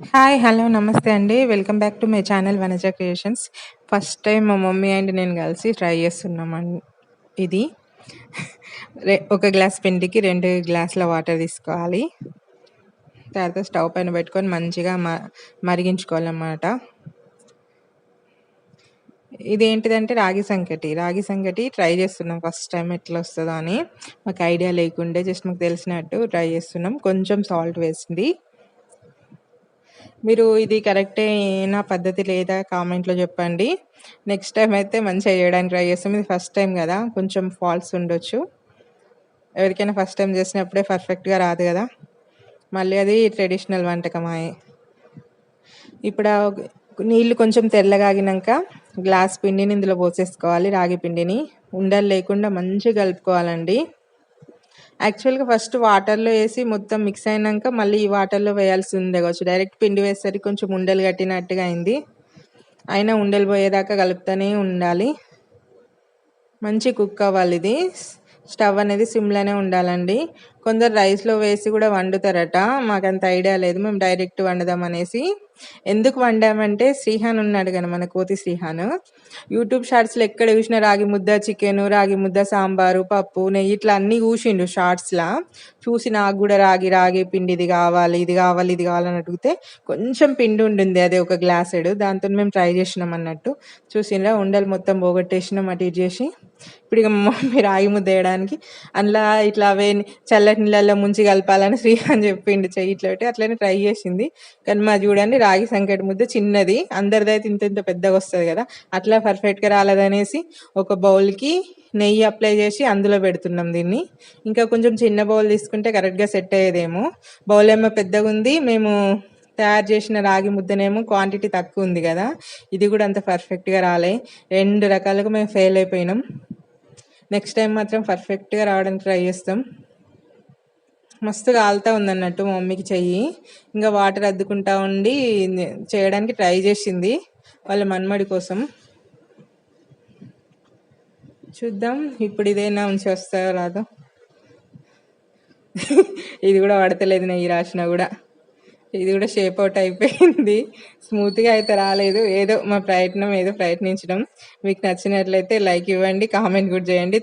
Hi. Hello. నమస్తే అండి. Welcome back to my channel Vanaja creations. First time మా mummy and నేను కలిసి ట్రై చేస్తున్నామండి ఇది. ఒక గ్లాస్ పిండికి 2 గ్లాసుల వాటర్ తీసుకోవాలి. తర్వాత స్టవ్ పైన పెట్టుకొని మంచిగా మరిగించుకోవాలన్నమాట. ఇదేంటిదంటే రాగి సంకటి ట్రై చేస్తున్నాం ఫస్ట్ టైం ఎట్లొస్తదో అని. మాకు ఐడియా లేకుండే జస్ట్ మాకు తెలిసినట్టు ట్రై చేస్తున్నాం. కొంచెం సాల్ట్ వేసింది. మీరు ఇది కరెక్టేనా పద్ధతి లేదా కామెంట్‌లో చెప్పండి. నెక్స్ట్ టైమ్ అయితే మంచిగా చేయడానికి ట్రై చేస్తాం. ఇది ఫస్ట్ టైం గదా! కొంచెం ఫాల్ట్స్ ఉండొచ్చు. ఎవరికైనా ఫస్ట్ టైం చేసినప్పుడే పర్ఫెక్ట్‌గా రాదు గదా! మళ్ళీ అది ట్రెడిషనల్ వంటకమాయే. ఇప్పుడు నీళ్ళు కొంచెం తెల్లగాగినంక గ్లాస్ పిండిని ఇందులో పోసేసుకోవాలి. రాగి పిండిని. ఉండలు లేకుండా మంచిగా కలుపుకోవాలండి. యాక్చువల్‌గా ఫస్ట్ వాటర్‌లో ఏసి మొత్తం మిక్స్ అయినంక మళ్ళీ ఈ వాటర్‌లో వేయాల్సి ఉండే కావచ్చు. డైరెక్ట్ పిండి వేసేసరికి కొంచెం ఉండలు కట్టినట్టుగా అయింది. అయినా ఉండలు పోయేదాకా కలుపుతూనే ఉండాలి. మంచి కుక్ అవ్వాలిది. స్టవ్ అనేది సిమ్‌లోనే ఉండాలండి. కొందరు రైస్‌లో వేసి కూడా వండుతారట. మాకంత ఐడియా లేదు. మేము డైరెక్ట్ వండుదామనేసి. ఎందుకు వండామంటే శ్రీహాన్ ఉన్నాడు కదా మన కోతి శ్రీహాన్. యూట్యూబ్ షార్ట్స్‌లో ఎక్కడ చూసినా రాగి ముద్ద చికెను, రాగి ముద్ద సాంబారు, పప్పు, నెయ్యి ఇట్లా అన్నీ చూసిండు షార్ట్స్‌లా. చూసి నాకు కూడా రాగి పిండి ఇది కావాలి, ఇది కావాలి, ఇది కావాలని అడిగితే కొంచెం పిండి ఉండింది. అది ఒక గ్లాసెడు. దాంతోని మేము ట్రై చేసినాం అన్నట్టు. చూసిండ్రా ఉండలు మొత్తం పోగొట్టేసినాం అటు ఇటు చేసి. ఇప్పుడు ఇక మా మమ్మీ రాగి ముద్ద వేయడానికి అందులో ఇట్లా చల్లటి నీళ్ళల్లో ముంచి కలపాలని శ్రీహాన్ చెప్పిండు. చెయ్యి ఇట్లా పెట్టి అట్లనే ట్రై చేసింది. కానీ మా చూడండి రాగి సంకటి ముద్ద చిన్నది. అందరిదైతే ఇంత ఇంత పెద్దగా వస్తుంది కదా! అట్లా పర్ఫెక్ట్‌గా రాలేదనేసి ఒక బౌల్‌కి నెయ్యి అప్లై చేసి అందులో పెడుతున్నాం దీన్ని. ఇంకా కొంచెం చిన్న బౌల్ తీసుకుంటే కరెక్ట్‌గా సెట్ అయ్యేదేమో. బౌల్ ఏమో పెద్దగుంది. మేము తయారు చేసిన రాగి ముద్దనేమో క్వాంటిటీ తక్కువ ఉంది కదా! ఇది కూడా అంత పర్ఫెక్ట్‌గా రాలే. 2 రకాలుగా మేము ఫెయిల్ అయిపోయినాం. నెక్స్ట్ టైం మాత్రం పర్ఫెక్ట్‌గా రావడానికి ట్రై చేస్తాం. మస్తు కాలుతా ఉందన్నట్టు మా మమ్మీకి చెయ్యి. ఇంకా వాటర్ అద్దుకుంటా ఉండి చేయడానికి ట్రై చేసింది వాళ్ళ మన్మడి కోసం. చూద్దాం ఇప్పుడు ఇదైనా ఉంచి వస్తాయో రాదో. ఇది కూడా పడతలేదు నెయ్యి రాసినా కూడా. ఇది కూడా షేప్ అవుట్ అయిపోయింది. స్మూత్‌గా అయితే రాలేదు. ఏదో మా ప్రయత్నం ఏదో ప్రయత్నించడం. మీకు నచ్చినట్లయితే లైక్ ఇవ్వండి, కామెంట్ కూడా చేయండి.